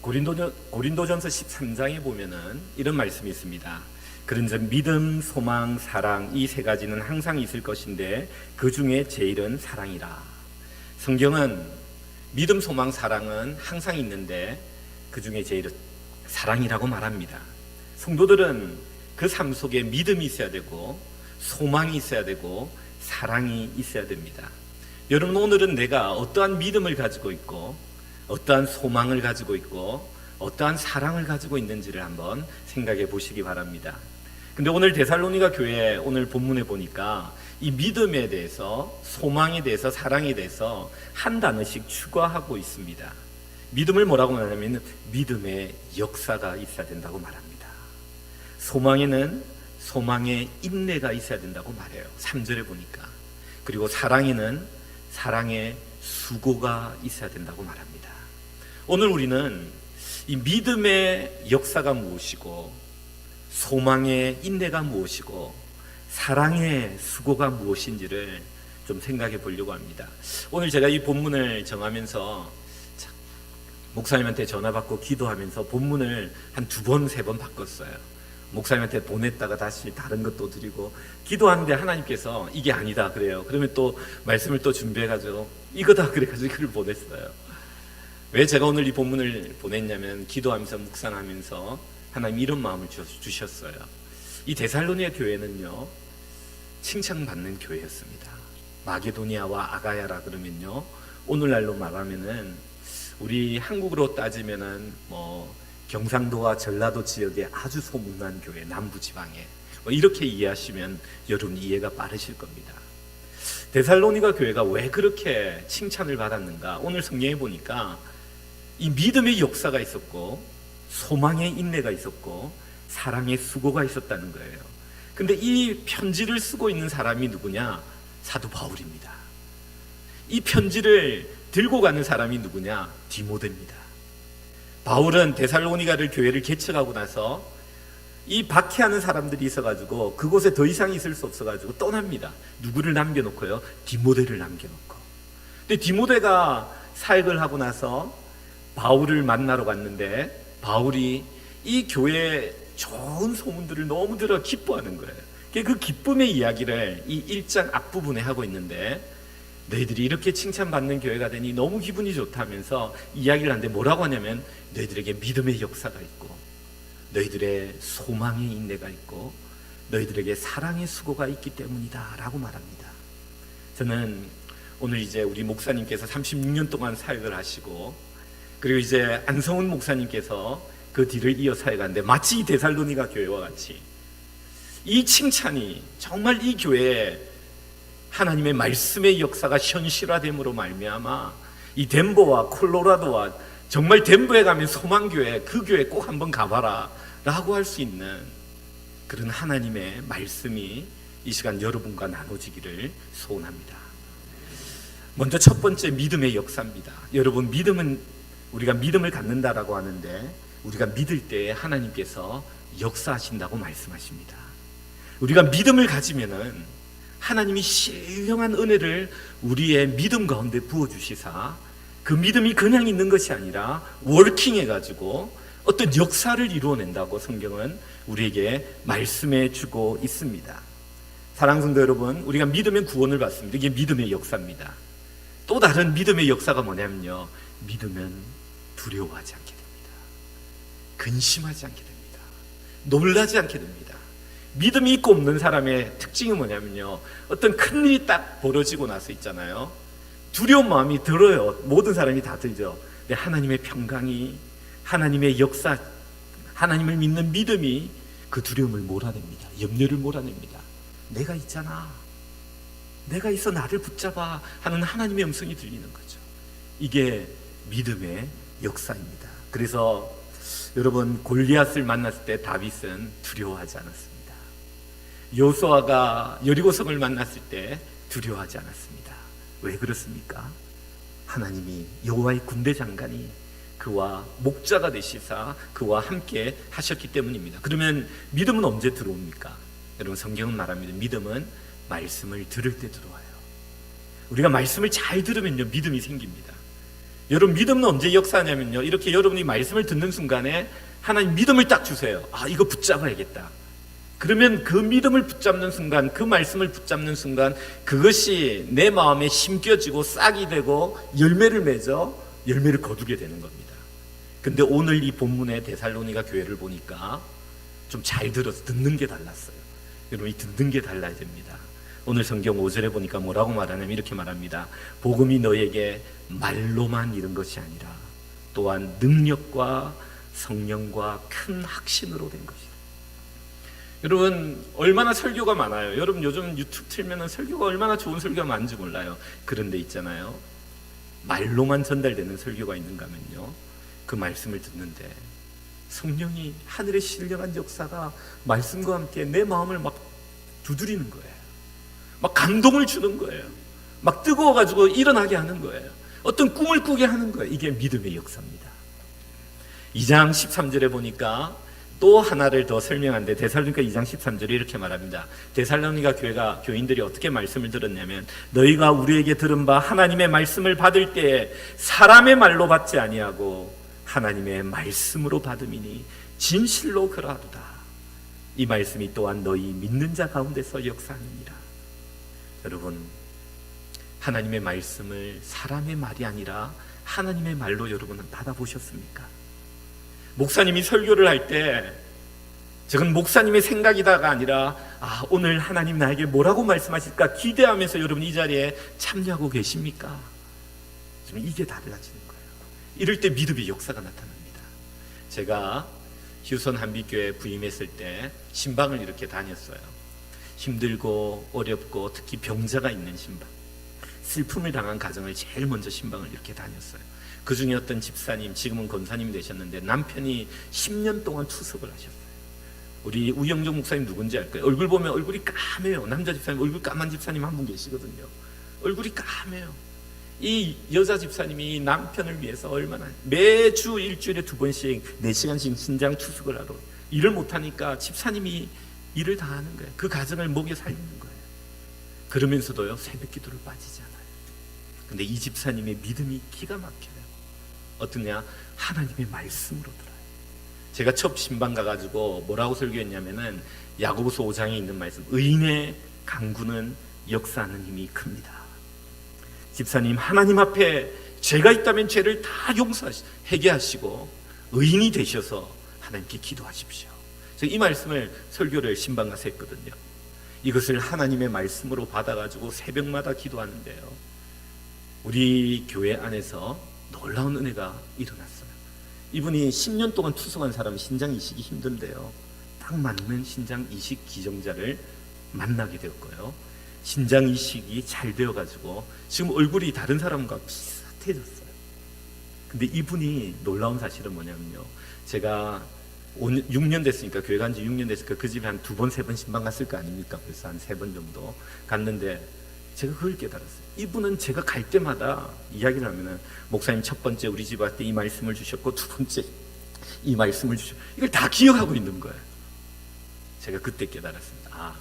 고린도전서 13장에 보면은 이런 말씀이 있습니다. 그런즉 믿음, 소망, 사랑 이 세 가지는 항상 있을 것인데 그 중에 제일은 사랑이라. 성경은 믿음, 소망, 사랑은 항상 있는데 그 중에 제일은 사랑이라고 말합니다. 성도들은 그 삶 속에 믿음이 있어야 되고 소망이 있어야 되고 사랑이 있어야 됩니다. 여러분, 오늘은 내가 어떠한 믿음을 가지고 있고 어떠한 소망을 가지고 있고 어떠한 사랑을 가지고 있는지를 한번 생각해 보시기 바랍니다. 근데 오늘 데살로니가 교회 오늘 본문에 보니까 이 믿음에 대해서, 소망에 대해서, 사랑에 대해서 한 단어씩 추가하고 있습니다. 믿음을 뭐라고 말하냐면 믿음의 역사가 있어야 된다고 말합니다. 소망에는 소망의 인내가 있어야 된다고 말해요. 3절에 보니까. 그리고 사랑에는 사랑의 수고가 있어야 된다고 말합니다. 오늘 우리는 이 믿음의 역사가 무엇이고 소망의 인내가 무엇이고 사랑의 수고가 무엇인지를 좀 생각해 보려고 합니다. 오늘 제가 이 본문을 정하면서 목사님한테 전화 받고 기도하면서 본문을 한 2번, 3번 바꿨어요. 목사님한테 보냈다가 다시 다른 것도 드리고 기도하는데 하나님께서 이게 아니다 그래요. 그러면 또 말씀을 또 준비해가지고 이거다 그래가지고 이걸 보냈어요. 왜 제가 오늘 이 본문을 보냈냐면 기도하면서 묵상하면서 하나님 이런 마음을 주셨어요. 이 데살로니가 교회는요 칭찬받는 교회였습니다. 마게도니아와 아가야라 그러면요 오늘날로 말하면은 우리 한국으로 따지면은 경상도와 전라도 지역에 아주 소문난 교회, 남부지방에 이렇게 이해하시면 여러분 이해가 빠르실 겁니다. 데살로니가 교회가 왜 그렇게 칭찬을 받았는가? 오늘 성경에 보니까 이 믿음의 역사가 있었고 소망의 인내가 있었고 사랑의 수고가 있었다는 거예요. 근데 이 편지를 쓰고 있는 사람이 누구냐? 사도 바울입니다. 이 편지를 들고 가는 사람이 누구냐? 디모데입니다. 바울은 데살로니가를 교회를 개척하고 나서 이 박해하는 사람들이 있어가지고 그곳에 더 이상 있을 수 없어가지고 떠납니다. 누구를 남겨놓고요? 디모데를 남겨놓고. 근데 디모데가 사역을 하고 나서 바울을 만나러 갔는데 바울이 이 교회의 좋은 소문들을 너무 들어 기뻐하는 거예요. 그 기쁨의 이야기를 이 1장 앞부분에 하고 있는데 너희들이 이렇게 칭찬받는 교회가 되니 너무 기분이 좋다면서 이야기를 하는데 뭐라고 하냐면 너희들에게 믿음의 역사가 있고 너희들의 소망의 인내가 있고 너희들에게 사랑의 수고가 있기 때문이다 라고 말합니다. 저는 오늘 이제 우리 목사님께서 36년 동안 사역을 하시고 그리고 이제 안성훈 목사님께서 그 뒤를 이어 사역하는데 마치 이 데살로니가 교회와 같이 이 칭찬이 정말 이 교회에 하나님의 말씀의 역사가 현실화됨으로 말미암아 이 덴버와 콜로라도와 정말 덴버에 가면 소망교회 그 교회 꼭 한번 가봐라 라고 할 수 있는 그런 하나님의 말씀이 이 시간 여러분과 나눠지기를 소원합니다. 먼저 첫 번째 믿음의 역사입니다. 여러분 믿음은 우리가 믿음을 갖는다라고 하는데 우리가 믿을 때 하나님께서 역사하신다고 말씀하십니다. 우리가 믿음을 가지면은 하나님이 신령한 은혜를 우리의 믿음 가운데 부어주시사 그 믿음이 그냥 있는 것이 아니라 워킹해가지고 어떤 역사를 이루어낸다고 성경은 우리에게 말씀해 주고 있습니다. 사랑하는 성도 여러분, 우리가 믿으면 구원을 받습니다. 이게 믿음의 역사입니다. 또 다른 믿음의 역사가 뭐냐면요, 믿으면 두려워하지 않게 됩니다. 근심하지 않게 됩니다. 놀라지 않게 됩니다. 믿음이 있고 없는 사람의 특징이 뭐냐면요, 어떤 큰일이 딱 벌어지고 나서 있잖아요, 두려운 마음이 들어요. 모든 사람이 다 들죠. 근데 하나님의 평강이, 하나님의 역사, 하나님을 믿는 믿음이 그 두려움을 몰아냅니다. 염려를 몰아냅니다. 내가 있잖아, 내가 있어 나를 붙잡아 하는 하나님의 음성이 들리는 거죠. 이게 믿음의 역사입니다. 그래서 여러분, 골리앗을 만났을 때 다윗은 두려워하지 않았습니다. 여호수아가 여리고성을 만났을 때 두려워하지 않았습니다. 왜 그렇습니까? 하나님이, 여호와의 군대 장관이 그와 목자가 되시사 그와 함께 하셨기 때문입니다. 그러면 믿음은 언제 들어옵니까? 여러분, 성경은 말합니다. 믿음은 말씀을 들을 때 들어와요. 우리가 말씀을 잘 들으면요, 믿음이 생깁니다. 여러분 믿음은 언제 역사하냐면요, 이렇게 여러분이 말씀을 듣는 순간에 하나님 믿음을 딱 주세요. 아, 이거 붙잡아야겠다. 그러면 그 믿음을 붙잡는 순간, 그 말씀을 붙잡는 순간 그것이 내 마음에 심겨지고 싹이 되고 열매를 맺어 열매를 거두게 되는 겁니다. 근데 오늘 이 본문의 데살로니가 교회를 보니까 좀 잘 들어서 듣는 게 달랐어요. 여러분이 듣는 게 달라야 됩니다. 오늘 성경 5절에 보니까 뭐라고 말하냐면 이렇게 말합니다. 복음이 너에게 말로만 이른 것이 아니라 또한 능력과 성령과 큰 확신으로 된 것이다. 여러분 얼마나 설교가 많아요. 여러분 요즘 유튜브 틀면 설교가 얼마나 좋은 설교가 많은지 몰라요. 그런데 있잖아요, 말로만 전달되는 설교가 있는가 하면요, 그 말씀을 듣는데 성령이 하늘의 신령한 역사가 말씀과 함께 내 마음을 막 두드리는 거예요. 막 감동을 주는 거예요. 막 뜨거워가지고 일어나게 하는 거예요. 어떤 꿈을 꾸게 하는 거예요. 이게 믿음의 역사입니다. 2장 13절에 보니까 또 하나를 더 설명하는데, 데살로니가 2장 13절에 이렇게 말합니다. 데살로니가 교인들이 어떻게 말씀을 들었냐면, 너희가 우리에게 들은 바 하나님의 말씀을 받을 때에 사람의 말로 받지 아니하고 하나님의 말씀으로 받음이니 진실로 그러하도다. 이 말씀이 또한 너희 믿는 자 가운데서 역사하느니라. 여러분, 하나님의 말씀을 사람의 말이 아니라 하나님의 말로 여러분은 받아보셨습니까? 목사님이 설교를 할 때 저건 목사님의 생각이다가 아니라, 아, 오늘 하나님 나에게 뭐라고 말씀하실까 기대하면서 여러분 이 자리에 참여하고 계십니까? 지금 이게 달라지는 거예요. 이럴 때 믿음의 역사가 나타납니다. 제가 휴선 한빛교회 부임했을 때 신방을 이렇게 다녔어요. 힘들고 어렵고 특히 병자가 있는 신방, 슬픔을 당한 가정을 제일 먼저 신방을 이렇게 다녔어요. 그 중에 어떤 집사님, 지금은 권사님이 되셨는데 남편이 10년 동안 투석을 하셨어요. 우리 우영종 목사님 누군지 알까요? 얼굴 보면 얼굴이 까매요. 남자 집사님 얼굴 까만 집사님 한 분 계시거든요. 얼굴이 까매요. 이 여자 집사님이 남편을 위해서 얼마나 매주 일주일에 2번씩 4시간씩 신장 투숙을 하러, 일을 못하니까 집사님이 일을 다 하는 거예요. 그 가정을 먹여 살리는 거예요. 그러면서도요, 새벽 기도를 빠지지 않아요. 근데 이 집사님의 믿음이 기가 막혀요. 어떠냐? 하나님의 말씀으로 들어요. 제가 첫 신방 가가지고 뭐라고 설교했냐면은 야고보서 5장에 있는 말씀, 의인의 강구는 역사하는 힘이 큽니다. 집사님, 하나님 앞에 죄가 있다면 죄를 다 회개하시고 의인이 되셔서 하나님께 기도하십시오. 이 말씀을 설교를 신방 가서 했거든요. 이것을 하나님의 말씀으로 받아가지고 새벽마다 기도하는데요, 우리 교회 안에서 놀라운 은혜가 일어났어요. 이분이 10년 동안 투석한 사람은 신장 이식이 힘든데요, 딱 맞는 신장 이식 기정자를 만나게 되었고요, 신장 이식이 잘 되어가지고 지금 얼굴이 다른 사람과 비슷해졌어요. 근데 이분이 놀라운 사실은 뭐냐면요, 제가 6년 됐으니까, 교회 간 지 6년 됐으니까 그 집에 한 2번, 3번 신방 갔을 거 아닙니까? 그래서 한 3번 정도 갔는데 제가 그걸 깨달았어요. 이분은 제가 갈 때마다 이야기를 하면은, 목사님 첫 번째 우리 집 왔을 때 이 말씀을 주셨고, 2번째 이 말씀을 주셨고, 이걸 다 기억하고 있는 거예요. 제가 그때 깨달았습니다. 아,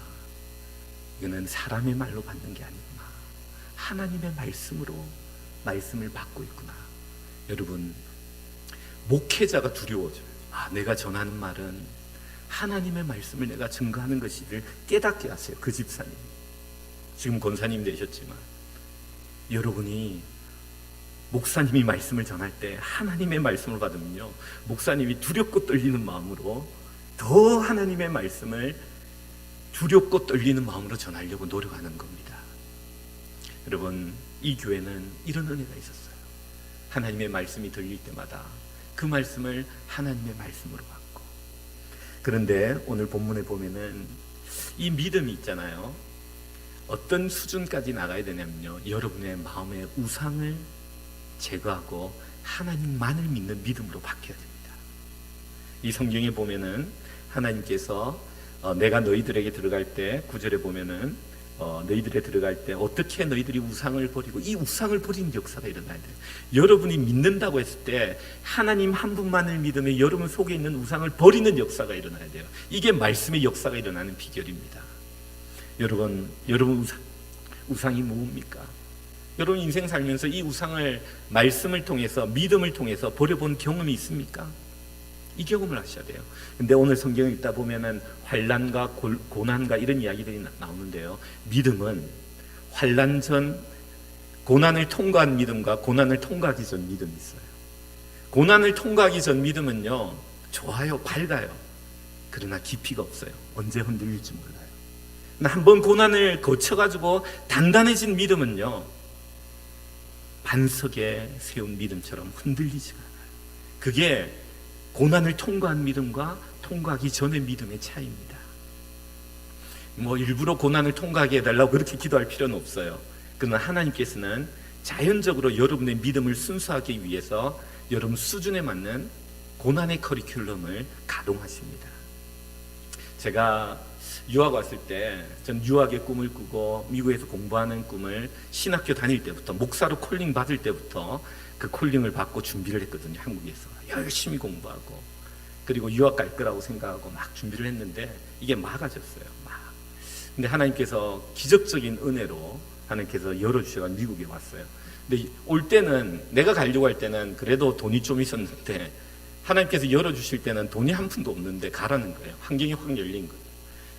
이거는 사람의 말로 받는 게 아니구나. 하나님의 말씀으로 말씀을 받고 있구나. 여러분, 목회자가 두려워져요. 아, 내가 전하는 말은 하나님의 말씀을 내가 증거하는 것이를 깨닫게 하세요. 그 집사님, 지금 권사님 되셨지만, 여러분이 목사님이 말씀을 전할 때 하나님의 말씀을 받으면요, 목사님이 두렵고 떨리는 마음으로 더 하나님의 말씀을 두렵고 떨리는 마음으로 전하려고 노력하는 겁니다. 여러분, 이 교회는 이런 은혜가 있었어요. 하나님의 말씀이 들릴 때마다 그 말씀을 하나님의 말씀으로 받고. 그런데 오늘 본문에 보면은 이 믿음이 있잖아요, 어떤 수준까지 나가야 되냐면요, 여러분의 마음의 우상을 제거하고 하나님만을 믿는 믿음으로 바뀌어야 됩니다. 이 성경에 보면은 하나님께서 내가 너희들에게 들어갈 때 9절에 보면은 너희들에 들어갈 때 어떻게 너희들이 우상을 버리고, 이 우상을 버리는 역사가 일어나야 돼요. 여러분이 믿는다고 했을 때 하나님 한 분만을 믿으며 여러분 속에 있는 우상을 버리는 역사가 일어나야 돼요. 이게 말씀의 역사가 일어나는 비결입니다. 여러분 우상이 뭡니까? 여러분 인생 살면서 이 우상을 말씀을 통해서 믿음을 통해서 버려본 경험이 있습니까? 이 경험을 하셔야 돼요. 근데 오늘 성경을 읽다 보면은 환난과 고난과 이런 이야기들이 나오는데요. 믿음은 환난 전 고난을 통과한 믿음과 고난을 통과하기 전 믿음이 있어요. 고난을 통과하기 전 믿음은요, 좋아요, 밝아요. 그러나 깊이가 없어요. 언제 흔들릴지 몰라요. 한번 고난을 거쳐가지고 단단해진 믿음은요, 반석에 세운 믿음처럼 흔들리지가 않아요. 그게 고난을 통과한 믿음과 통과하기 전의 믿음의 차이입니다. 일부러 고난을 통과하게 해달라고 그렇게 기도할 필요는 없어요. 그러나 하나님께서는 자연적으로 여러분의 믿음을 순수하기 위해서 여러분 수준에 맞는 고난의 커리큘럼을 가동하십니다. 제가 유학 왔을 때, 전 유학의 꿈을 꾸고 미국에서 공부하는 꿈을 신학교 다닐 때부터, 목사로 콜링 받을 때부터 그 콜링을 받고 준비를 했거든요. 한국에서 열심히 공부하고, 그리고 유학 갈 거라고 생각하고 막 준비를 했는데 이게 막아졌어요. 근데 하나님께서 기적적인 은혜로 하나님께서 열어주셔서 미국에 왔어요. 근데 올 때는, 내가 가려고 할 때는 그래도 돈이 좀 있었는데, 하나님께서 열어주실 때는 돈이 한 푼도 없는데 가라는 거예요. 환경이 확 열린 거예요.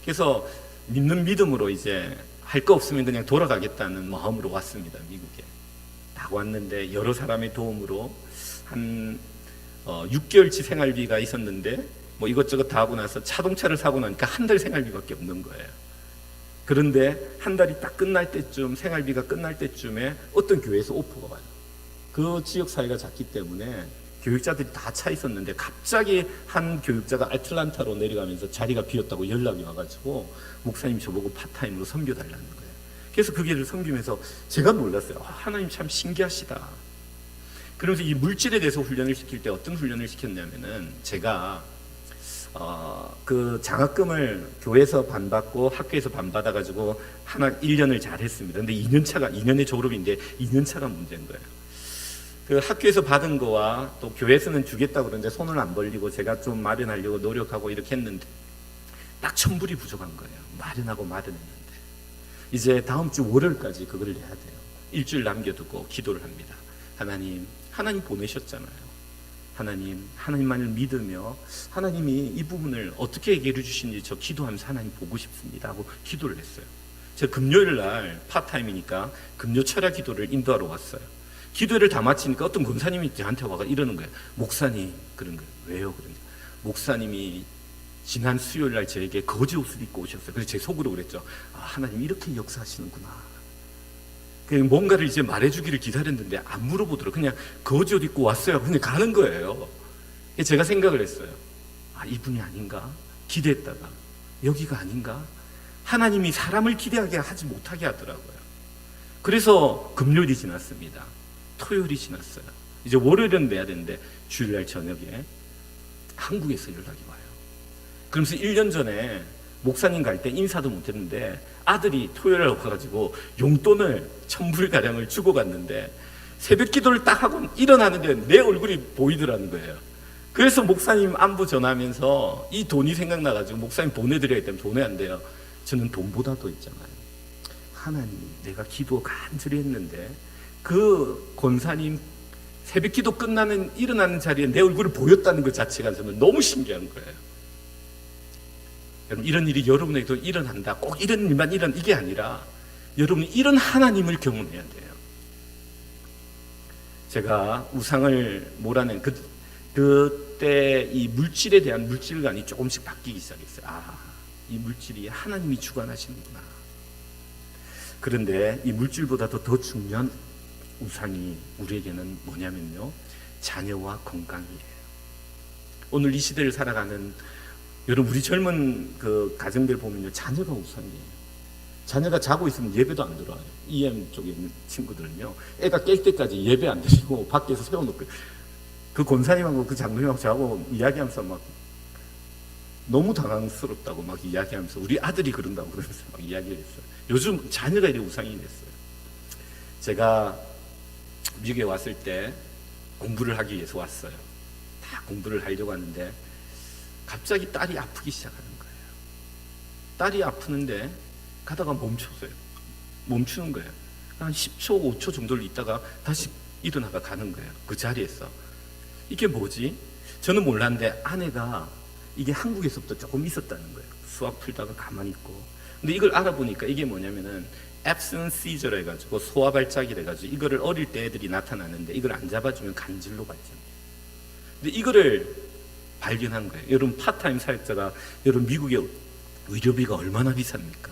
그래서 믿는 믿음으로 이제 할 거 없으면 그냥 돌아가겠다는 마음으로 왔습니다. 미국에 딱 왔는데 여러 사람의 도움으로 한 6개월치 생활비가 있었는데 이것저것 다 하고 나서 자동차를 사고 나니까 한 달 생활비밖에 없는 거예요. 그런데 한 달이 딱 끝날 때쯤, 생활비가 끝날 때쯤에 어떤 교회에서 오퍼가 와요. 그 지역 사회가 작기 때문에 교육자들이 다 차 있었는데 갑자기 한 교육자가 애틀란타로 내려가면서 자리가 비었다고 연락이 와가지고 목사님 저보고 파타임으로 섬겨달라는 거예요. 그래서 그 교회를 섬기면서 제가 놀랐어요. 하나님 참 신기하시다. 그러면서 이 물질에 대해서 훈련을 시킬 때 어떤 훈련을 시켰냐면은, 제가 그 장학금을 교회에서 반 받고 학교에서 반 받아가지고 1년을 잘 했습니다. 근데 2년의 졸업인데 2년차가 문제인 거예요. 그 학교에서 받은 거와 또 교회에서는 주겠다고 그러는데 손을 안 벌리고 제가 좀 마련하려고 노력하고 이렇게 했는데 딱 1,000불이 부족한 거예요. 마련했는데 이제 다음 주 월요일까지 그걸 내야 돼요. 일주일 남겨두고 기도를 합니다. 하나님 보내셨잖아요. 하나님만을 믿으며 하나님이 이 부분을 어떻게 해결해 주시는지 저 기도하면서 하나님 보고 싶습니다 하고 기도를 했어요. 제가 금요일 날 파타임이니까 금요 철야 기도를 인도하러 왔어요. 기도를 다 마치니까 어떤 권사님이 저한테 와가 이러는 거예요. 목사님, 그런 거예요. 왜요? 그러니까 목사님이 지난 수요일 날 저에게 거지 옷을 입고 오셨어요. 그래서 제 속으로 그랬죠. 하나님 이렇게 역사하시는구나. 뭔가를 이제 말해주기를 기다렸는데 안 물어보더라고요. 그냥 거지 옷 입고 왔어요. 그냥 가는 거예요. 제가 생각을 했어요. 이분이 아닌가? 기대했다가 여기가 아닌가? 하나님이 사람을 기대하게 하지 못하게 하더라고요. 그래서 금요일이 지났습니다. 토요일이 지났어요. 이제 월요일은 내야 되는데 주일날 저녁에 한국에서 연락이 와요. 그러면서 1년 전에 목사님 갈 때 인사도 못했는데 아들이 토요일에 와가지고 용돈을 1,000불가량을 주고 갔는데 새벽 기도를 딱 하고 일어나는데 내 얼굴이 보이더라는 거예요. 그래서 목사님 안부 전하면서 이 돈이 생각나가지고 목사님 보내드려야 되면 돈이 안 돼요. 저는 돈보다 더 있잖아요. 하나님, 내가 기도 간절히 했는데 그 권사님 새벽 기도 일어나는 자리에 내 얼굴을 보였다는 것 자체가 저는 너무 신기한 거예요. 여러분, 이런 일이 여러분에게도 일어난다. 꼭 이런 일만 이게 아니라 여러분이 이런 하나님을 경험해야 돼요. 제가 우상을 몰아낸 그때 이 물질에 대한 물질관이 조금씩 바뀌기 시작했어요. 이 물질이 하나님이 주관하시는구나. 그런데 이 물질보다도 더 중요한 우상이 우리에게는 뭐냐면요, 자녀와 건강이에요. 오늘 이 시대를 살아가는 여러분, 우리 젊은 그 가정들 보면요, 자녀가 우상이에요. 자녀가 자고 있으면 예배도 안 들어와요. EM 쪽에 있는 친구들은요, 애가 깰 때까지 예배 안 드리고 밖에서 세워놓고, 그 권사님하고 그 장로님하고 저하고 이야기하면서 막 너무 당황스럽다고 막 이야기하면서 우리 아들이 그런다고 그러면서 막 이야기를 했어요. 요즘 자녀가 이렇게 우상이 됐어요. 제가 미국에 왔을 때 공부를 하기 위해서 왔어요. 다 공부를 하려고 하는데 갑자기 딸이 아프기 시작하는 거예요. 딸이 아프는데 가다가 멈추는 거예요. 한 10초, 5초 정도를 있다가 다시 일어나가 가는 거예요. 그 자리에서. 이게 뭐지? 저는 몰랐는데 아내가 이게 한국에서부터 조금 있었다는 거예요. 수학 풀다가 가만히 있고. 근데 이걸 알아보니까 이게 뭐냐면은 absence seizure 해가지고 소화 발작이라 해가지고 이거를 어릴 때 애들이 나타나는데 이걸 안 잡아주면 간질로 발전돼요. 근데 이거를 발견한 거예요. 여러분 파트타임 사역자가 여러분 미국의 의료비가 얼마나 비쌉니까?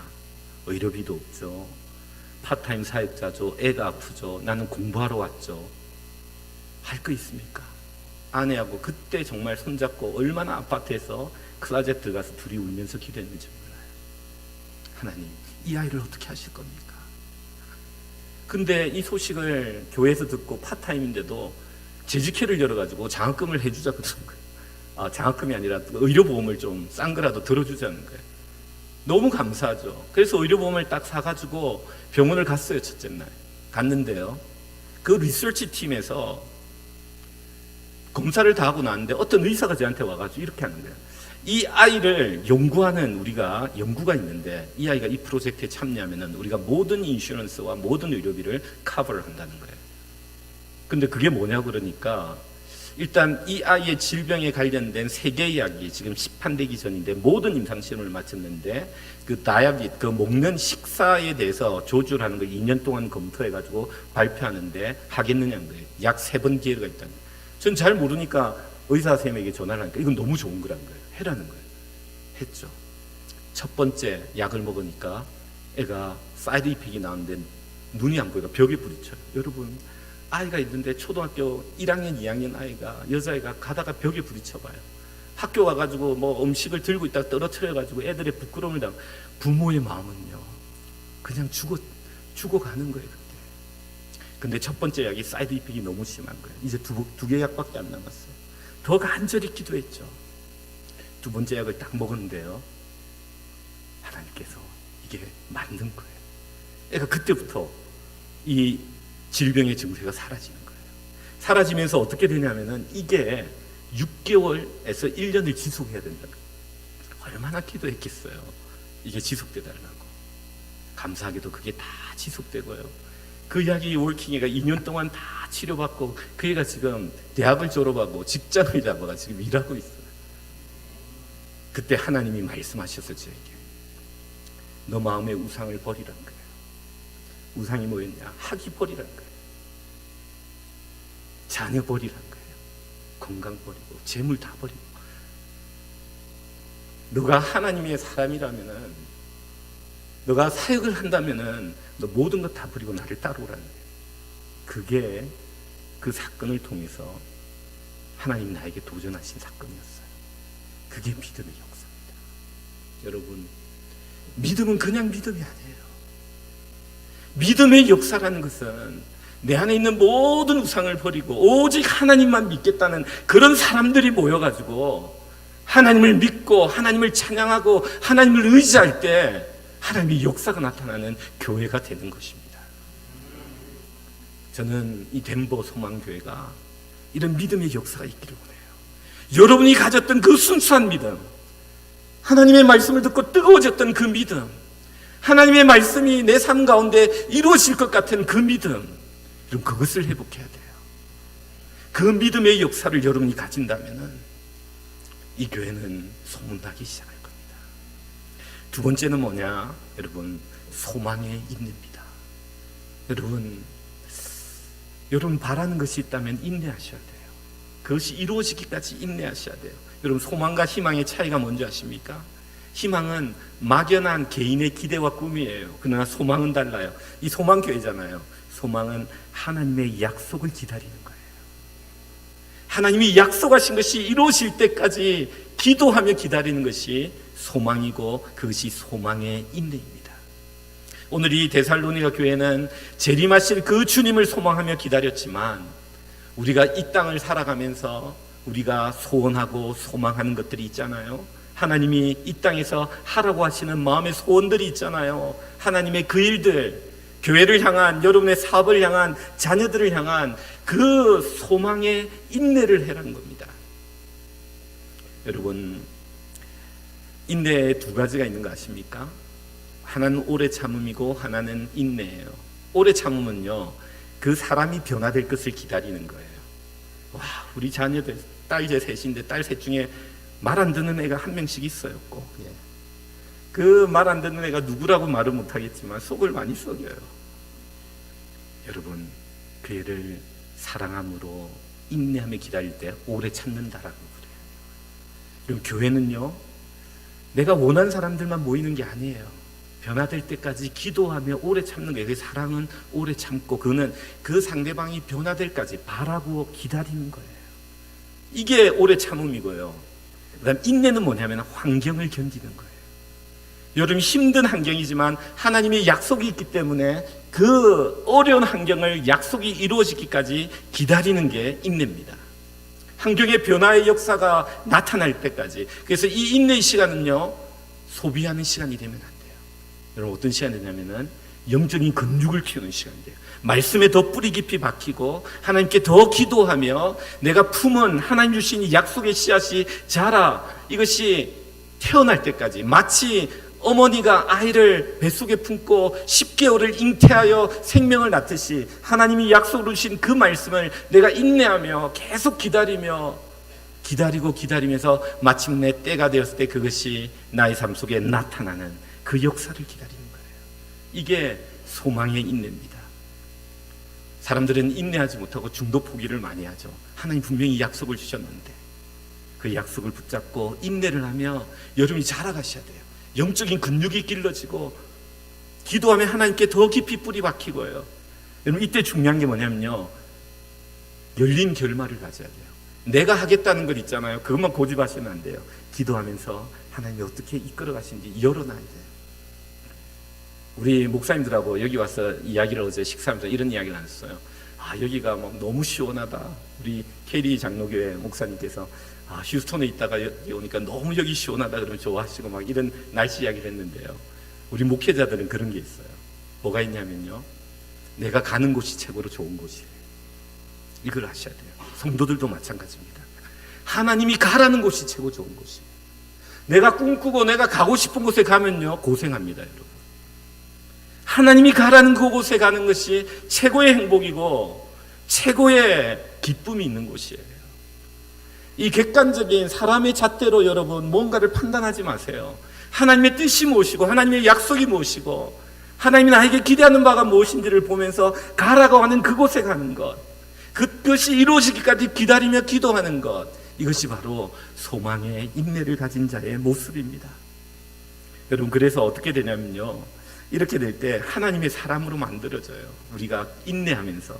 의료비도 없죠. 파트타임 사역자죠. 애가 아프죠. 나는 공부하러 왔죠. 할 거 있습니까? 아내하고 그때 정말 손잡고 얼마나 아파트에서 클라젯 들어가서 둘이 울면서 기도했는지 몰라요. 하나님, 이 아이를 어떻게 하실 겁니까? 근데 이 소식을 교회에서 듣고 파트타임인데도 재직회를 열어가지고 장학금을 해주자고 그런 거예요. 장학금이 아니라 의료보험을 좀 싼 거라도 들어주자는 거예요. 너무 감사하죠. 그래서 의료보험을 딱 사가지고 병원을 갔어요. 첫째 날 갔는데요, 그 리서치 팀에서 검사를 다 하고 나왔는데 어떤 의사가 저한테 와가지고 이렇게 하는 거예요. 이 아이를 연구하는 우리가 연구가 있는데 이 아이가 이 프로젝트에 참여하면은 우리가 모든 인슈런스와 모든 의료비를 커버를 한다는 거예요. 근데 그게 뭐냐고 그러니까 일단 이 아이의 질병에 관련된 세계의학이 지금 시판되기 전인데 모든 임상시험을 마쳤는데 그 다이아빗, 그 먹는 식사에 대해서 조절을 하는 걸 2년 동안 검토해가지고 발표하는데 하겠느냐는 거예요. 약 3번 기회가 있다는 거예요. 전 잘 모르니까 의사 선생님에게 전화를 하니까 이건 너무 좋은 거란 거예요. 해라는 거예요. 했죠. 첫 번째 약을 먹으니까 애가 사이드 이펙이 나오는데 눈이 안 보이고 벽에 부딪혀요. 여러분, 아이가 있는데 초등학교 1학년, 2학년 아이가, 여자애가 가다가 벽에 부딪혀봐요. 학교 와가지고 뭐 음식을 들고 있다가 떨어뜨려가지고 애들의 부끄러움을 당하고 부모의 마음은요, 그냥 죽어가는 거예요, 그때. 근데 첫 번째 약이 사이드 이펙이 너무 심한 거예요. 이제 두 개 약밖에 안 남았어. 더 간절히 기도했죠. 두 번째 약을 딱 먹었는데요, 하나님께서 이게 맞는 거예요. 애가 그때부터 이 질병의 증세가 사라지는 거예요. 사라지면서 어떻게 되냐면은 이게 6개월에서 1년을 지속해야 된다. 얼마나 기도했겠어요. 이게 지속되달라고. 감사하게도 그게 다 지속되고요. 그 약이 월킹이가 2년 동안 다 치료받고 그 애가 지금 대학을 졸업하고 직장을 잡아가 지금 일하고 있어요. 그때 하나님이 말씀하셨어요, 저에게. 너 마음의 우상을 버리라는 거예요. 우상이 뭐였냐? 학위 버리라는 거예요. 자녀 버리라는 거예요. 건강 버리고 재물 다 버리고. 너가 하나님의 사람이라면은, 너가 사역을 한다면은 너 모든 것 다 버리고 나를 따라오라는 거예요. 그게 그 사건을 통해서 하나님 나에게 도전하신 사건이었어요. 그게 믿음의 역사입니다. 여러분, 믿음은 그냥 믿음이 아니에요. 믿음의 역사라는 것은 내 안에 있는 모든 우상을 버리고 오직 하나님만 믿겠다는 그런 사람들이 모여가지고 하나님을 믿고 하나님을 찬양하고 하나님을 의지할 때 하나님의 역사가 나타나는 교회가 되는 것입니다. 저는 이 덴버 소망교회가 이런 믿음의 역사가 있기를 원해요. 여러분이 가졌던 그 순수한 믿음, 하나님의 말씀을 듣고 뜨거워졌던 그 믿음, 하나님의 말씀이 내 삶 가운데 이루어질 것 같은 그 믿음, 여러분 그것을 회복해야 돼요. 그 믿음의 역사를 여러분이 가진다면 이 교회는 소문나기 시작할 겁니다. 두 번째는 뭐냐? 여러분, 소망의 인내입니다. 여러분 바라는 것이 있다면 인내하셔야 돼요. 그것이 이루어지기까지 인내하셔야 돼요. 여러분, 소망과 희망의 차이가 뭔지 아십니까? 희망은 막연한 개인의 기대와 꿈이에요. 그러나 소망은 달라요. 이 소망교회잖아요. 소망은 하나님의 약속을 기다리는 거예요. 하나님이 약속하신 것이 이루어질 때까지 기도하며 기다리는 것이 소망이고 그것이 소망의 인내입니다. 오늘 이 데살로니가 교회는 재림하실 그 주님을 소망하며 기다렸지만 우리가 이 땅을 살아가면서 우리가 소원하고 소망하는 것들이 있잖아요. 하나님이 이 땅에서 하라고 하시는 마음의 소원들이 있잖아요. 하나님의 그 일들, 교회를 향한, 여러분의 사업을 향한, 자녀들을 향한 그 소망의 인내를 해라는 겁니다. 여러분, 인내에 두 가지가 있는 거 아십니까? 하나는 오래 참음이고 하나는 인내예요. 오래 참으면요, 그 사람이 변화될 것을 기다리는 거예요. 와, 우리 자녀들, 딸 이제 셋인데 딸 셋 중에 말 안 듣는 애가 한 명씩 있어요, 꼭. 예. 그 말 안 듣는 애가 누구라고 말을 못 하겠지만 속을 많이 썩여요. 여러분, 그 애를 사랑함으로 인내하며 기다릴 때 오래 참는다라고 그래요. 그럼 교회는요, 내가 원하는 사람들만 모이는 게 아니에요. 변화될 때까지 기도하며 오래 참는 거예요. 그 사랑은 오래 참고, 그는 그 상대방이 변화될 때까지 바라고 기다리는 거예요. 이게 오래 참음이고요. 그다음 인내는 뭐냐면 환경을 견디는 거예요. 여러분, 힘든 환경이지만 하나님의 약속이 있기 때문에 그 어려운 환경을 약속이 이루어지기까지 기다리는 게 인내입니다. 환경의 변화의 역사가 나타날 때까지. 그래서 이 인내의 시간은요, 소비하는 시간이 되면 안 돼요. 여러분, 어떤 시간이 되냐면은 영적인 근육을 키우는 시간이 돼요. 말씀에 더 뿌리 깊이 박히고 하나님께 더 기도하며 내가 품은 하나님 주신 이 약속의 씨앗이 자라, 이것이 태어날 때까지, 마치 어머니가 아이를 뱃속에 품고 10개월을 잉태하여 생명을 낳듯이 하나님이 약속으로 주신 그 말씀을 내가 인내하며 계속 기다리면서 마침내 때가 되었을 때 그것이 나의 삶 속에 나타나는 그 역사를 기다리는 거예요. 이게 소망의 인내입니다. 사람들은 인내하지 못하고 중도 포기를 많이 하죠. 하나님 분명히 약속을 주셨는데 그 약속을 붙잡고 인내를 하며 여러분이 자라가셔야 돼요. 영적인 근육이 길러지고 기도하며 하나님께 더 깊이 뿌리 박히고요. 여러분, 이때 중요한 게 뭐냐면요, 열린 결말을 가져야 돼요. 내가 하겠다는 걸 있잖아요. 그것만 고집하시면 안 돼요. 기도하면서 하나님이 어떻게 이끌어 가시는지 열어놔야 돼요. 우리 목사님들하고 여기 와서 이야기를 어제 식사하면서 이런 이야기를 나눴어요. 여기가 막 너무 시원하다. 우리 캐리 장로교회 목사님께서 휴스턴에 있다가 여기 오니까 너무 여기 시원하다 그러면 좋아하시고 막 이런 날씨 이야기를 했는데요. 우리 목회자들은 그런 게 있어요. 뭐가 있냐면요, 내가 가는 곳이 최고로 좋은 곳이에요. 이걸 아셔야 돼요. 성도들도 마찬가지입니다. 하나님이 가라는 곳이 최고 좋은 곳이에요. 내가 꿈꾸고 내가 가고 싶은 곳에 가면요, 고생합니다, 여러분. 하나님이 가라는 그곳에 가는 것이 최고의 행복이고 최고의 기쁨이 있는 곳이에요. 이 객관적인 사람의 잣대로 여러분 뭔가를 판단하지 마세요. 하나님의 뜻이 무엇이고 하나님의 약속이 무엇이고 하나님이 나에게 기대하는 바가 무엇인지를 보면서 가라고 하는 그곳에 가는 것, 그것이 이루어지기까지 기다리며 기도하는 것, 이것이 바로 소망의 인내를 가진 자의 모습입니다. 여러분, 그래서 어떻게 되냐면요, 이렇게 될 때 하나님의 사람으로 만들어져요. 우리가 인내하면서.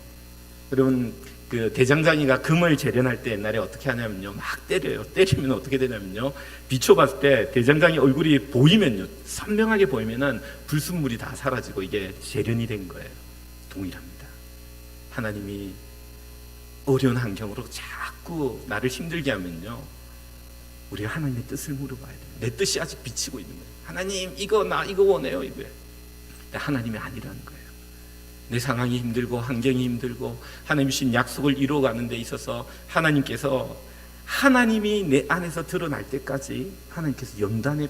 여러분, 그 대장장이가 금을 재련할 때 옛날에 어떻게 하냐면요, 막 때려요. 때리면 어떻게 되냐면요, 비춰봤을 때 대장장이 얼굴이 보이면요, 선명하게 보이면은 불순물이 다 사라지고 이게 재련이 된 거예요. 동일합니다. 하나님이 어려운 환경으로 자꾸 나를 힘들게 하면요, 우리가 하나님의 뜻을 물어봐야 돼요. 내 뜻이 아직 비치고 있는 거예요. 하나님, 나 이거 원해요, 이거예요. 하나님이 아니라는 거예요. 내 상황이 힘들고 환경이 힘들고 하나님 주신 약속을 이루어가는 데 있어서 하나님이 내 안에서 드러날 때까지 하나님께서 연단의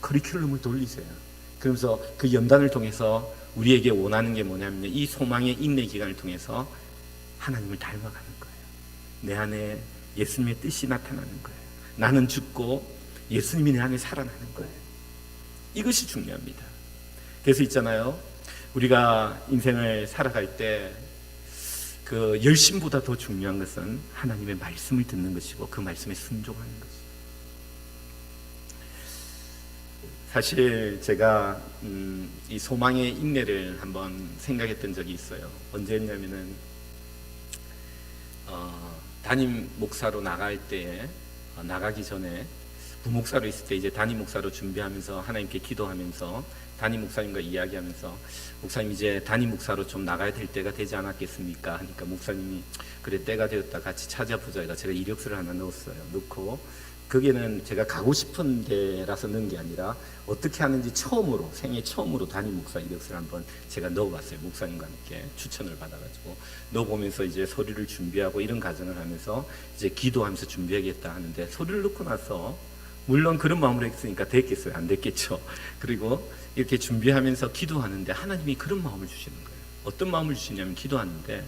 커리큘럼을 돌리세요. 그러면서 그 연단을 통해서 우리에게 원하는 게 뭐냐면 이 소망의 인내 기간을 통해서 하나님을 닮아가는 거예요. 내 안에 예수님의 뜻이 나타나는 거예요. 나는 죽고 예수님이 내 안에 살아나는 거예요. 이것이 중요합니다. 그래서 있잖아요, 우리가 인생을 살아갈 때 그 열심보다 더 중요한 것은 하나님의 말씀을 듣는 것이고 그 말씀에 순종하는 것이에요. 사실 제가 이 소망의 인내를 한번 생각했던 적이 있어요. 언제였냐면은 담임 목사로 나갈 때에 나가기 전에 부목사로 있을 때 이제 담임 목사로 준비하면서 하나님께 기도하면서 담임 목사님과 이야기하면서 목사님 이제 담임 목사로 좀 나가야 될 때가 되지 않았겠습니까? 하니까 목사님이 그래 때가 되었다 같이 찾아보자. 제가 이력서를 하나 넣었어요. 넣고 거기는 제가 가고 싶은 데라서 넣은 게 아니라 어떻게 하는지 생애 처음으로 담임 목사 이력서를 한번 제가 넣어봤어요. 목사님과 함께 추천을 받아가지고 넣어보면서 이제 서류를 준비하고 이런 과정을 하면서 이제 기도하면서 준비하겠다 하는데 서류를 넣고 나서 물론 그런 마음으로 했으니까 됐겠어요? 안 됐겠죠? 그리고 이렇게 준비하면서 기도하는데 하나님이 그런 마음을 주시는 거예요. 어떤 마음을 주시냐면 기도하는데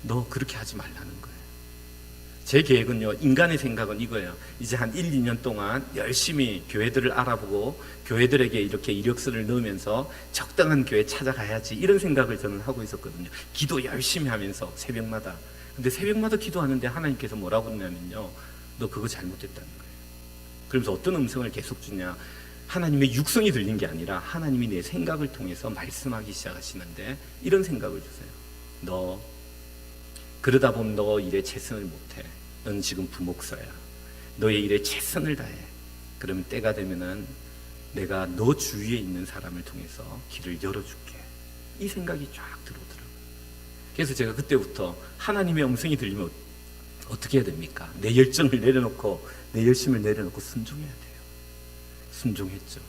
너 그렇게 하지 말라는 거예요. 제 계획은요, 인간의 생각은 이거예요. 이제 한 1, 2년 동안 열심히 교회들을 알아보고 교회들에게 이렇게 이력서를 넣으면서 적당한 교회 찾아가야지, 이런 생각을 저는 하고 있었거든요. 기도 열심히 하면서 새벽마다. 근데 새벽마다 기도하는데 하나님께서 뭐라고 했냐면요, 너 그거 잘못했다는 거예요. 그러면서 어떤 음성을 계속 주냐, 하나님의 육성이 들린 게 아니라 하나님이 내 생각을 통해서 말씀하기 시작하시는데 이런 생각을 주세요. 너 그러다 보면 너 일에 최선을 못해. 넌 지금 부목사야. 너의 일에 최선을 다해. 그러면 때가 되면은 내가 너 주위에 있는 사람을 통해서 길을 열어줄게. 이 생각이 쫙 들어오더라고요. 그래서 제가 그때부터 하나님의 음성이 들리면 어떻게 해야 됩니까? 내 열정을 내려놓고, 내 열심을 내려놓고 순종해야 돼요. 순종했죠.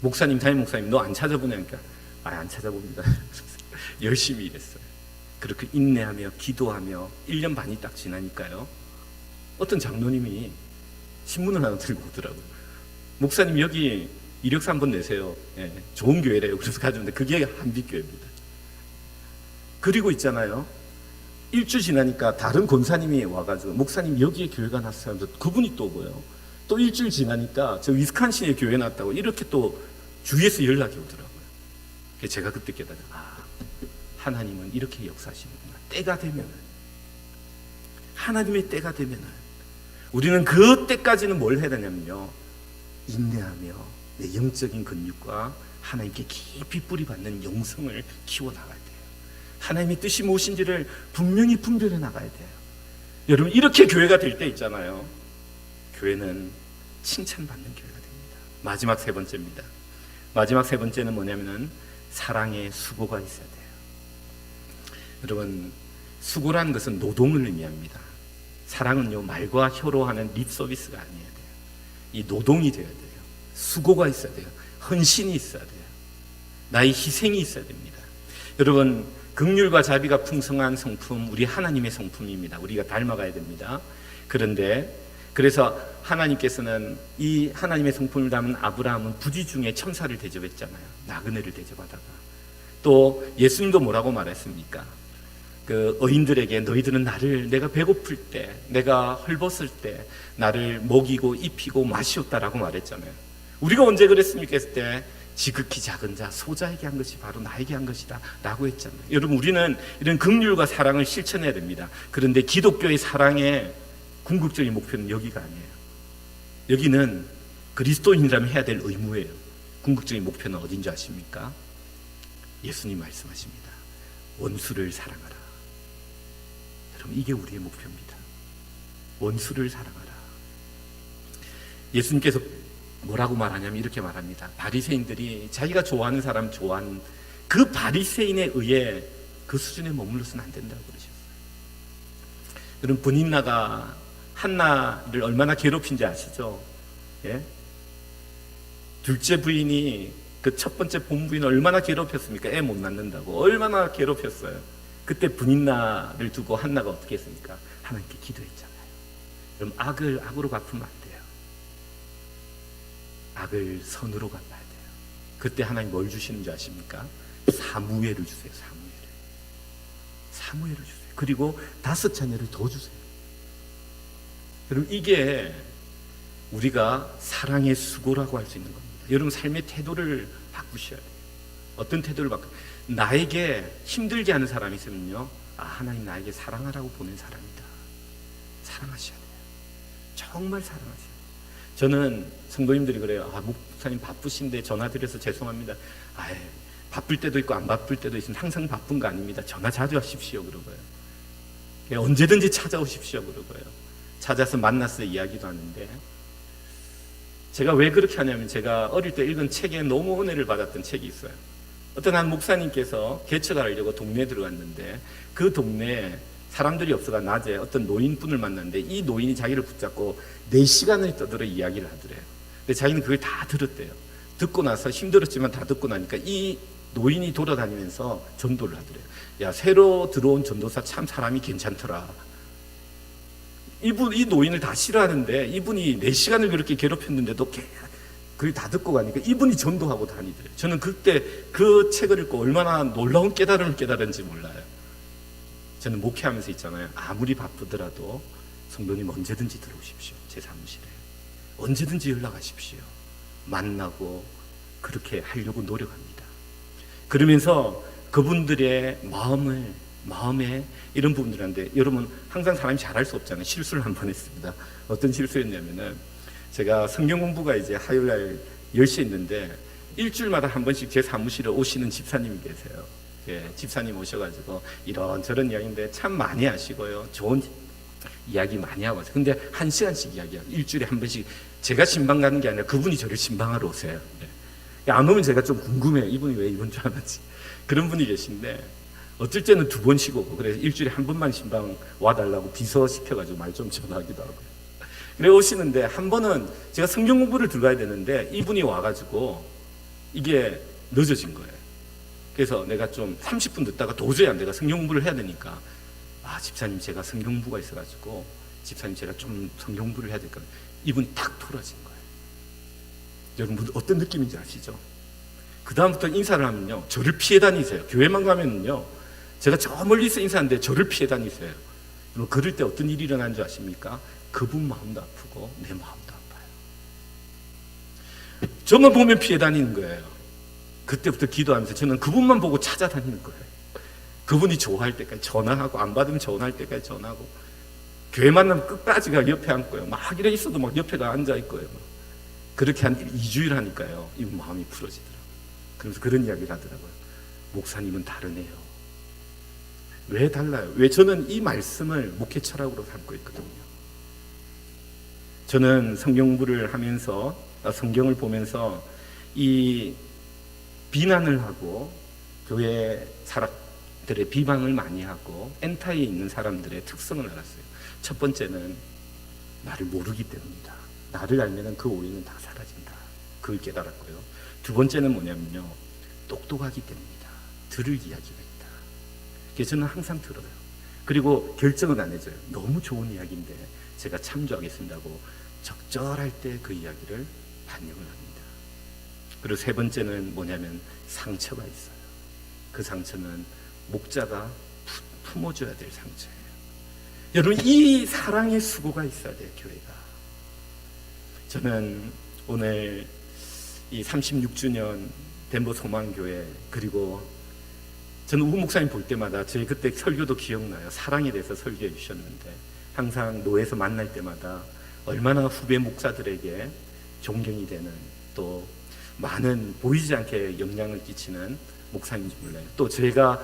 목사님, 담임 목사님, 너 안 찾아보냐니까, 안 찾아봅니다. 열심히 일했어요. 그렇게 인내하며 기도하며 1년 반이 딱 지나니까요, 어떤 장로님이 신문을 하나 들고 오더라고요. 목사님, 여기 이력서 한번 내세요. 예, 좋은 교회래요. 그래서 가져오는데 그게 한빛교회입니다. 그리고 있잖아요, 일주일 지나니까 다른 권사님이 와가지고 목사님 여기에 교회가 났어요. 그분이 또 오고요. 또 일주일 지나니까 저 위스콘신에 교회 났다고 이렇게 또 주위에서 연락이 오더라고요. 그래서 제가 그때 깨달아요. 하나님은 이렇게 역사하시는구나. 때가 되면은, 하나님의 때가 되면은 우리는 그 때까지는 뭘 해야 되냐면요, 인내하며 내 영적인 근육과 하나님께 깊이 뿌리받는 영성을 키워나가야 돼요. 하나님의 뜻이 무엇인지를 분명히 분별해 나가야 돼요. 여러분, 이렇게 교회가 될 때 있잖아요, 교회는 칭찬받는 교회가 됩니다. 마지막 세 번째입니다. 마지막 세 번째는 뭐냐면은 사랑의 수고가 있어야 돼요. 여러분, 수고라는 것은 노동을 의미합니다. 사랑은요, 말과 혀로 하는 립 서비스가 아니어야 돼요. 이 노동이 되어야 돼요. 수고가 있어야 돼요. 헌신이 있어야 돼요. 나의 희생이 있어야 됩니다. 여러분, 긍휼과 자비가 풍성한 성품, 우리 하나님의 성품입니다. 우리가 닮아가야 됩니다. 그런데 그래서 하나님께서는 이 하나님의 성품을 담은 아브라함은 부지 중에 첨사를 대접했잖아요. 나그네를 대접하다가. 또 예수님도 뭐라고 말했습니까? 그 어인들에게 너희들은 나를, 내가 배고플 때, 내가 헐벗을 때 나를 먹이고 입히고 마시었다라고 말했잖아요. 우리가 언제 그랬습니까? 했을 때 지극히 작은 자, 소자에게 한 것이 바로 나에게 한 것이다 라고 했잖아요. 여러분, 우리는 이런 긍휼과 사랑을 실천해야 됩니다. 그런데 기독교의 사랑의 궁극적인 목표는 여기가 아니에요. 여기는 그리스도인이라면 해야 될 의무예요. 궁극적인 목표는 어딘지 아십니까? 예수님 말씀하십니다. 원수를 사랑하라. 여러분, 이게 우리의 목표입니다. 원수를 사랑하라. 예수님께서 뭐라고 말하냐면 이렇게 말합니다. 바리새인들이 자기가 좋아하는 사람 좋아하는 그 바리새인에 의해 그 수준에 머물러서는 안 된다고 그러셨어요. 여러분, 브닌나가 한나를 얼마나 괴롭힌지 아시죠? 예? 둘째 부인이 그 첫 번째 본부인을 얼마나 괴롭혔습니까? 애 못 낳는다고 얼마나 괴롭혔어요. 그때 브닌나를 두고 한나가 어떻게 했습니까? 하나님께 기도했잖아요. 그럼 악을 악으로 갚으면 안 돼요. 악을 선으로 갚아야 돼요. 그때 하나님 뭘 주시는지 아십니까? 사무엘을 주세요. 사무엘을 주세요. 그리고 5 자녀를 더 주세요. 여러분, 이게 우리가 사랑의 수고라고 할 수 있는 겁니다. 여러분, 삶의 태도를 바꾸셔야 돼요. 어떤 태도를 나에게 힘들게 하는 사람이 있으면요, 하나님 나에게 사랑하라고 보낸 사람이다. 사랑하셔야 돼요. 정말 사랑하셔야 돼요. 저는 성도님들이 그래요. 목사님 바쁘신데 전화드려서 죄송합니다. 바쁠 때도 있고 안 바쁠 때도 있으면 항상 바쁜 거 아닙니다. 전화 자주 하십시오 그러고요. 언제든지 찾아오십시오 그러고요. 찾아서 만나서 이야기도 하는데, 제가 왜 그렇게 하냐면, 제가 어릴 때 읽은 책에 너무 은혜를 받았던 책이 있어요. 어떤 한 목사님께서 개척하려고 동네에 들어갔는데, 그 동네에 사람들이 없어가 낮에 어떤 노인분을 만났는데, 이 노인이 자기를 붙잡고 4시간을 떠들어 이야기를 하더래요. 근데 자기는 그걸 다 들었대요. 듣고 나서 힘들었지만 다 듣고 나니까 이 노인이 돌아다니면서 전도를 하더래요. 야, 새로 들어온 전도사 참 사람이 괜찮더라. 이 노인을 다 싫어하는데 이분이 4시간을 그렇게 괴롭혔는데도 그걸 다 듣고 가니까 이분이 전도하고 다니더래요. 저는 그때 그 책을 읽고 얼마나 놀라운 깨달음을 깨달은지 몰라요. 저는 목회하면서 있잖아요. 아무리 바쁘더라도 성도님 언제든지 들어오십시오. 제 사무실에. 언제든지 연락하십시오. 만나고 그렇게 하려고 노력합니다. 그러면서 그분들의 마음에 이런 부분들한테, 여러분 항상 사람이 잘할 수 없잖아요. 실수를 한 번 했습니다. 어떤 실수였냐면은 제가 성경 공부가 이제 화요일날 10시에 있는데 일주일마다 한 번씩 제 사무실에 오시는 집사님이 계세요. 예, 집사님 오셔가지고 이런저런 이야기인데 참 많이 하시고요. 좋은 이야기 많이 하고 왔어요. 근데 1시간씩 이야기하고 일주일에 한 번씩 제가 신방 가는 게 아니라 그분이 저를 신방하러 오세요. 예. 안 오면 제가 좀 궁금해요. 이분이 왜 이번 줄 알았지? 그런 분이 계신데 어쩔 때는 2번씩 오고, 그래서 일주일에 한 번만 신방 와달라고 비서 시켜가지고 말 좀 전하기도 하고. 그래 오시는데 한 번은 제가 성경 공부를 들어가야 되는데 이분이 와가지고 이게 늦어진 거예요. 그래서 내가 좀 30분 듣다가 도저히 안 돼. 내가 성경 공부를 해야 되니까, 집사님 제가 성경 공부가 있어가지고 집사님 제가 좀 성경 공부를 해야 될까. 이분이 탁 돌아진 거예요. 여러분 어떤 느낌인지 아시죠? 그 다음부터 인사를 하면요 저를 피해 다니세요. 교회만 가면은요 제가 저 멀리서 인사하는데 저를 피해 다니세요. 그럼 그럴 때 어떤 일이 일어나는 줄 아십니까? 그분 마음도 아프고 내 마음도 아파요. 저만 보면 피해 다니는 거예요. 그때부터 기도하면서 저는 그분만 보고 찾아다니는 거예요. 그분이 좋아할 때까지 전화하고, 안 받으면 전화할 때까지 전화하고, 교회 만나면 끝까지 가 옆에 앉고요. 막 이래 있어도 막 옆에 가 앉아 있고요. 그렇게 한 2주일 하니까요 이분 마음이 풀어지더라고요. 그래서 그런 이야기를 하더라고요. 목사님은 다르네요. 왜 달라요? 왜 저는 이 말씀을 목회 철학으로 삼고 있거든요. 저는 성경 공부를 하면서, 성경을 보면서 이 비난을 하고 교회 사람들의 비방을 많이 하고 엔타에 있는 사람들의 특성을 알았어요. 첫 번째는 나를 모르기 때문이다. 나를 알면 그 오해는 다 사라진다. 그걸 깨달았고요. 두 번째는 뭐냐면요, 똑똑하기 때문이다. 들을 이야기가 있다. 그래서 저는 항상 들어요. 그리고 결정은 안 해줘요. 너무 좋은 이야기인데 제가 참조하겠습니다 하고 적절할 때 그 이야기를 반영을 합니다. 그리고 세 번째는 뭐냐면 상처가 있어요. 그 상처는 목자가 품어줘야 될 상처예요. 여러분 이 사랑의 수고가 있어야 돼요. 교회가. 저는 오늘 이 36주년 덴버 소망교회, 그리고 저는 우 목사님 볼 때마다 저희 그때 설교도 기억나요. 사랑에 대해서 설교해 주셨는데 항상 노회에서 만날 때마다 얼마나 후배 목사들에게 존경이 되는, 또 많은 보이지 않게 영향을 끼치는 목사님인지 몰라요. 또 제가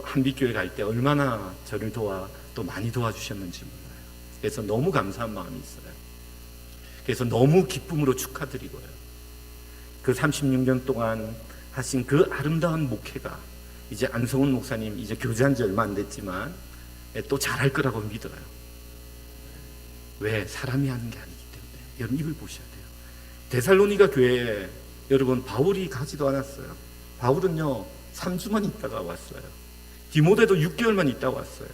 한빛교회 갈 때 얼마나 저를 또 많이 도와주셨는지 몰라요. 그래서 너무 감사한 마음이 있어요. 그래서 너무 기쁨으로 축하드리고요. 그 36년 동안 하신 그 아름다운 목회가 이제 안성훈 목사님 이제 교제한 지 얼마 안 됐지만 또 잘할 거라고 믿어요. 왜? 사람이 하는 게 아니기 때문에. 여러분 이걸 보셔야 돼요. 데살로니가 교회에 여러분 바울이 가지도 않았어요. 바울은요 3주만 있다가 왔어요. 디모데도 6개월만 있다가 왔어요.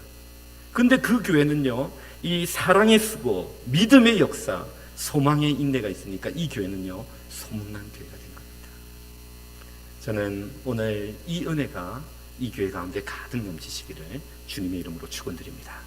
근데 그 교회는요 이 사랑의 수고, 믿음의 역사, 소망의 인내가 있으니까 이 교회는요 소문난 교회가 된 겁니다. 저는 오늘 이 은혜가 이 교회 가운데 가득 넘치시기를 주님의 이름으로 축원드립니다.